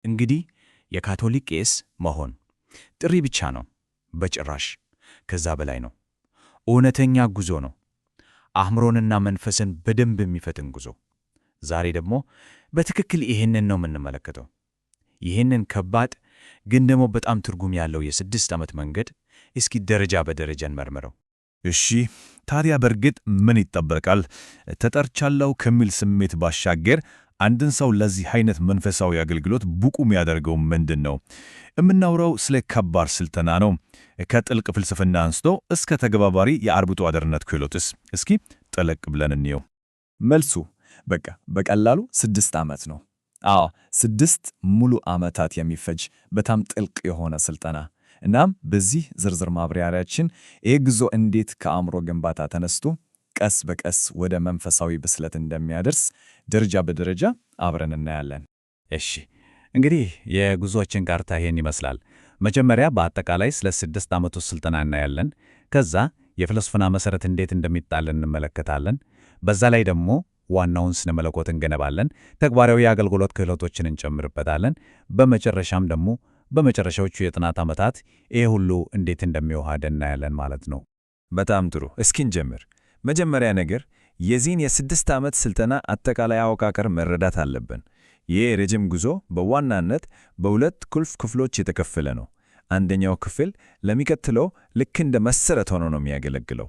እንግዲህ የካቶሊክ ቄስ መሆን ጥሪ ብቻ ነው? በጭራሽ። ከዛ በላይ ነው። እውነተኛ ጉዞ ነው። አእምሮንና መንፈስን በደንብ የሚፈትን ጉዞ። ዛሬ ደግሞ በትክክል ይህንን ነው የምንመለከተው። ይህንን ከባድ ግን ደግሞ በጣም ትርጉም ያለው የ6 ዓመት መንገድ እስኪ ደረጃ በደረጃ እንመርምረው። እሺ፣ ታዲያ በእርግጥ ምን ይጠበቃል? ተጠርቻለሁ ከሚል ስሜት ባሻገር አንድን ሰው ለዚህ አይነት መንፈሳዊ አገልግሎት ብቁ የሚያደርገው ምንድን ነው? የምናውራው ስለ ከባድ ስልጠና ነው። ከጥልቅ ፍልስፍና አንስቶ እስከ ተግባባሪ የአርብቶ አደርነት ክህሎትስ? እስኪ ጠለቅ ብለን እንየው። መልሱ በቀላሉ 6 ዓመት ነው። አዎ 6 ሙሉ ዓመታት የሚፈጅ በጣም ጥልቅ የሆነ ስልጠና። እናም በዚህ ዝርዝር ማብራሪያችን ይህ ጉዞ እንዴት ከአእምሮ ግንባታ ተነስቶ ቀስ በቀስ ወደ መንፈሳዊ ብስለት እንደሚያደርስ ደረጃ በደረጃ አብረን እናያለን። እሺ፣ እንግዲህ የጉዞአችን ካርታ ይሄን ይመስላል። መጀመሪያ በአጠቃላይ ስለ 6 ዓመቱ ስልጠና እናያለን። ከዛ የፍልስፍና መሠረት እንዴት እንደሚጣል እንመለከታለን። በዛ ላይ ደግሞ ዋናውን ስነ መለኮት እንገነባለን። ተግባራዊ የአገልግሎት ክህሎቶችን እንጨምርበታለን። በመጨረሻም ደግሞ በመጨረሻዎቹ የጥናት ዓመታት ይሄ ሁሉ እንዴት እንደሚዋሃድ እናያለን ማለት ነው። በጣም ጥሩ። እስኪ እንጀምር። መጀመሪያ ነገር የዚህን የ6 ዓመት ስልጠና አጠቃላይ አወቃቀር መረዳት አለብን። ይህ ረጅም ጉዞ በዋናነት በሁለት ቁልፍ ክፍሎች የተከፈለ ነው። አንደኛው ክፍል ለሚቀጥለው ልክ እንደ መሰረት ሆኖ ነው የሚያገለግለው።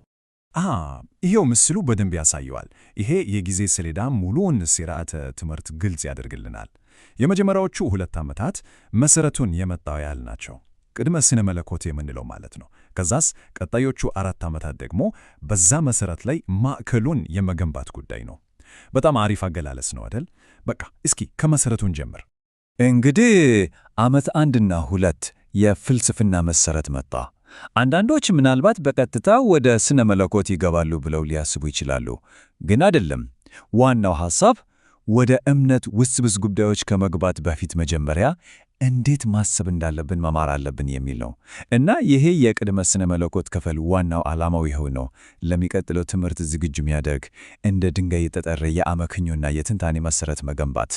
ይሄው ምስሉ በደንብ ያሳየዋል። ይሄ የጊዜ ሰሌዳ ሙሉውን ስርዓተ ትምህርት ግልጽ ያደርግልናል። የመጀመሪያዎቹ 2 ዓመታት መሰረቱን የመጣው ያህል ናቸው። ቅድመ ስነ መለኮት የምንለው ማለት ነው። ከዛስ ቀጣዮቹ 4 ዓመታት ደግሞ በዛ መሰረት ላይ ማዕከሉን የመገንባት ጉዳይ ነው። በጣም አሪፍ አገላለጽ ነው አይደል? በቃ እስኪ ከመሰረቱን ጀምር። እንግዲህ ዓመት 1ና 2 የፍልስፍና መሰረት መጣ። አንዳንዶች ምናልባት በቀጥታ ወደ ስነ መለኮት ይገባሉ ብለው ሊያስቡ ይችላሉ። ግን አይደለም። ዋናው ሐሳብ ወደ እምነት ውስብስብ ጉዳዮች ከመግባት በፊት መጀመሪያ እንዴት ማሰብ እንዳለብን መማር አለብን የሚል ነው። እና ይሄ የቅድመ ስነ መለኮት ክፍል ዋናው ዓላማው ይኸው ነው። ለሚቀጥለው ትምህርት ዝግጁ የሚያደርግ እንደ ድንጋይ የጠጠረ የአመክንዮና የትንታኔ መሰረት መገንባት።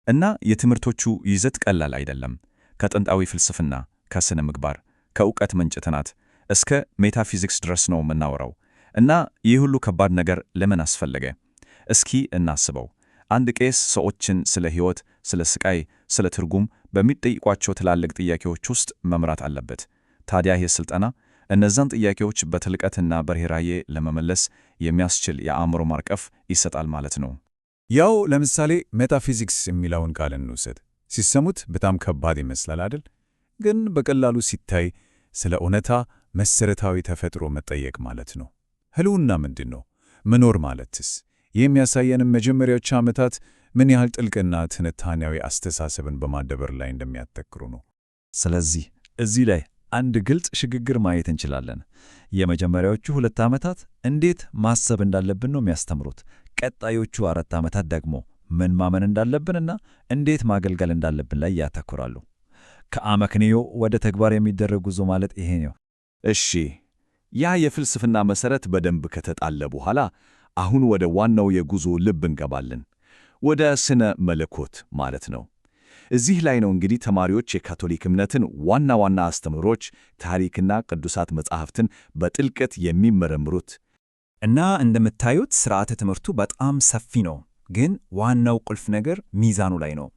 እና የትምህርቶቹ ይዘት ቀላል አይደለም። ከጥንታዊ ፍልስፍና፣ ከስነ ምግባር፣ ከእውቀት ምንጭ ጥናት እስከ ሜታፊዚክስ ድረስ ነው የምናወራው። እና ይህ ሁሉ ከባድ ነገር ለምን አስፈለገ? እስኪ እናስበው። አንድ ቄስ ሰዎችን ስለ ሕይወት፣ ስለ ስቃይ፣ ስለ ትርጉም በሚጠይቋቸው ትላልቅ ጥያቄዎች ውስጥ መምራት አለበት። ታዲያ ይህ ሥልጠና እነዛን ጥያቄዎች በጥልቀትና በርህራሄ ለመመለስ የሚያስችል የአእምሮ ማዕቀፍ ይሰጣል ማለት ነው። ያው ለምሳሌ ሜታፊዚክስ የሚለውን ቃል እንውሰድ። ሲሰሙት በጣም ከባድ ይመስላል አይደል? ግን በቀላሉ ሲታይ ስለ እውነታ መሰረታዊ ተፈጥሮ መጠየቅ ማለት ነው። ህልውና ምንድን ነው? መኖር ማለትስ? የሚያሳየንም መጀመሪያዎቹ ዓመታት ምን ያህል ጥልቅና ትንታኔያዊ አስተሳሰብን በማዳበር ላይ እንደሚያተኩሩ ነው። ስለዚህ እዚህ ላይ አንድ ግልጽ ሽግግር ማየት እንችላለን። የመጀመሪያዎቹ 2 ዓመታት እንዴት ማሰብ እንዳለብን ነው የሚያስተምሩት። ቀጣዮቹ 4 ዓመታት ደግሞ ምን ማመን እንዳለብንና እንዴት ማገልገል እንዳለብን ላይ ያተኩራሉ። ከአመክንዮ ወደ ተግባር የሚደረግ ጉዞ ማለት ይሄ ነው። እሺ፣ ያ የፍልስፍና መሰረት በደንብ ከተጣለ በኋላ አሁን ወደ ዋናው የጉዞ ልብ እንገባለን። ወደ ስነ መለኮት ማለት ነው። እዚህ ላይ ነው እንግዲህ ተማሪዎች የካቶሊክ እምነትን ዋና ዋና አስተምህሮች፣ ታሪክና ቅዱሳት መጻሕፍትን በጥልቀት የሚመረምሩት። እና እንደምታዩት ሥርዓተ ትምህርቱ በጣም ሰፊ ነው። ግን ዋናው ቁልፍ ነገር ሚዛኑ ላይ ነው።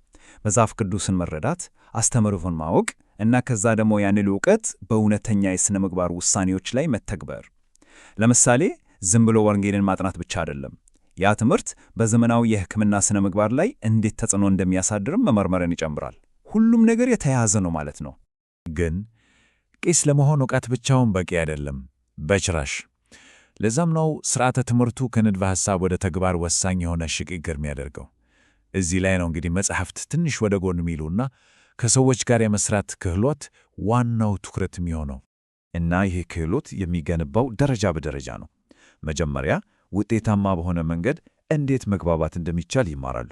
መጽሐፍ ቅዱስን መረዳት፣ አስተምህሮን ማወቅ እና ከዛ ደግሞ ያንን ዕውቀት በእውነተኛ የሥነ ምግባር ውሳኔዎች ላይ መተግበር። ለምሳሌ ዝም ብሎ ወንጌልን ማጥናት ብቻ አይደለም። ያ ትምህርት በዘመናዊ የሕክምና ሥነ ምግባር ላይ እንዴት ተጽዕኖ እንደሚያሳድርም መመርመርን ይጨምራል። ሁሉም ነገር የተያያዘ ነው ማለት ነው። ግን ቄስ ለመሆን ዕውቀት ብቻውን በቂ አይደለም በጭራሽ። ለዛም ነው ሥርዓተ ትምህርቱ ከንድፈ ሐሳብ ወደ ተግባር ወሳኝ የሆነ ሽግግር የሚያደርገው። እዚህ ላይ ነው እንግዲህ መጽሐፍት ትንሽ ወደ ጎን የሚሉና ከሰዎች ጋር የመስራት ክህሎት ዋናው ትኩረት የሚሆነው። እና ይህ ክህሎት የሚገነባው ደረጃ በደረጃ ነው። መጀመሪያ ውጤታማ በሆነ መንገድ እንዴት መግባባት እንደሚቻል ይማራሉ።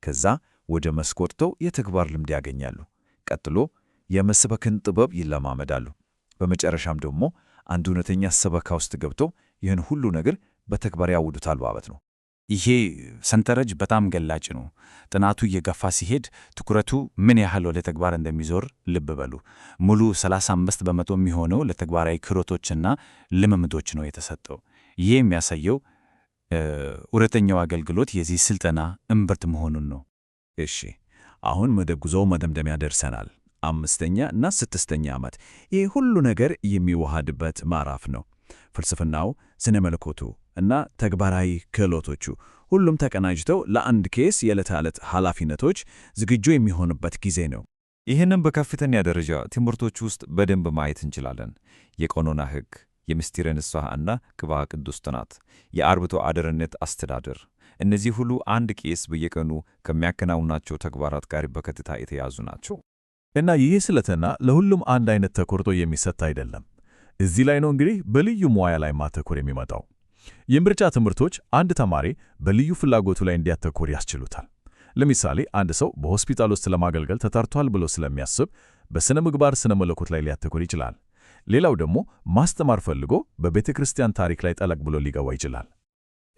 ከዛ ወደ መስክ ወጥተው የተግባር ልምድ ያገኛሉ። ቀጥሎ የመስበክን ጥበብ ይለማመዳሉ። በመጨረሻም ደግሞ አንድ እውነተኛ ሰበካ ውስጥ ገብተው ይህን ሁሉ ነገር በተግባር ያውዱታል ማለት ነው። ይሄ ሰንጠረዥ በጣም ገላጭ ነው። ጥናቱ እየገፋ ሲሄድ ትኩረቱ ምን ያህል ወደ ተግባር እንደሚዞር ልብ በሉ። ሙሉ 35 በመቶ የሚሆነው ለተግባራዊ ክህሎቶችና ልምምዶች ነው የተሰጠው። ይሄ የሚያሳየው እውነተኛው አገልግሎት የዚህ ስልጠና እምብርት መሆኑን ነው። እሺ፣ አሁን ወደ ጉዞው መደምደሚያ ደርሰናል። 5ኛ እና 6ኛ ዓመት ይህ ሁሉ ነገር የሚዋሃድበት ምዕራፍ ነው። ፍልስፍናው፣ ስነ መለኮቱ እና ተግባራዊ ክህሎቶቹ ሁሉም ተቀናጅተው ለአንድ ኬስ የዕለት ተዕለት ኃላፊነቶች ዝግጁ የሚሆንበት ጊዜ ነው። ይህንም በከፍተኛ ደረጃ ትምህርቶች ውስጥ በደንብ ማየት እንችላለን። የቀኖና ሕግ፣ የምስጢረ ንስሐ እና ቅብዓ ቅዱስ ጥናት፣ የአርብቶ አደርነት አስተዳደር፣ እነዚህ ሁሉ አንድ ቄስ በየቀኑ ከሚያከናውናቸው ተግባራት ጋር በቀጥታ የተያዙ ናቸው። እና ይህ ስልጠና ለሁሉም አንድ አይነት ተኮርቶ የሚሰጥ አይደለም። እዚህ ላይ ነው እንግዲህ በልዩ ሙያ ላይ ማተኮር የሚመጣው። የምርጫ ትምህርቶች አንድ ተማሪ በልዩ ፍላጎቱ ላይ እንዲያተኮር ያስችሉታል። ለምሳሌ አንድ ሰው በሆስፒታል ውስጥ ለማገልገል ተጠርቷል ብሎ ስለሚያስብ በስነ ምግባር ስነ መለኮት ላይ ሊያተኮር ይችላል። ሌላው ደግሞ ማስተማር ፈልጎ በቤተ ክርስቲያን ታሪክ ላይ ጠለቅ ብሎ ሊገባ ይችላል።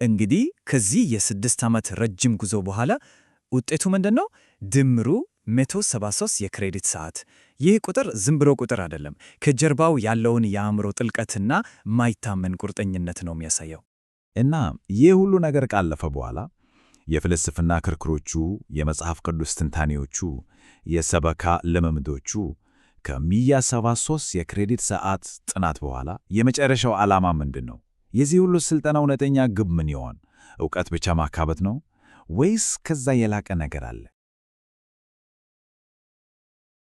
እንግዲህ ከዚህ የ6 ዓመት ረጅም ጉዞ በኋላ ውጤቱ ምንድን ነው? ድምሩ 173 የክሬዲት ሰዓት። ይህ ቁጥር ዝም ብሎ ቁጥር አይደለም። ከጀርባው ያለውን የአእምሮ ጥልቀትና ማይታመን ቁርጠኝነት ነው የሚያሳየው። እና ይህ ሁሉ ነገር ካለፈ በኋላ የፍልስፍና ክርክሮቹ፣ የመጽሐፍ ቅዱስ ትንታኔዎቹ፣ የሰበካ ልምምዶቹ ከ173 የክሬዲት ሰዓት ጥናት በኋላ የመጨረሻው ዓላማ ምንድን ነው? የዚህ ሁሉ ሥልጠና እውነተኛ ግብ ምን ይሆን? ዕውቀት ብቻ ማካበት ነው ወይስ ከዛ የላቀ ነገር አለ?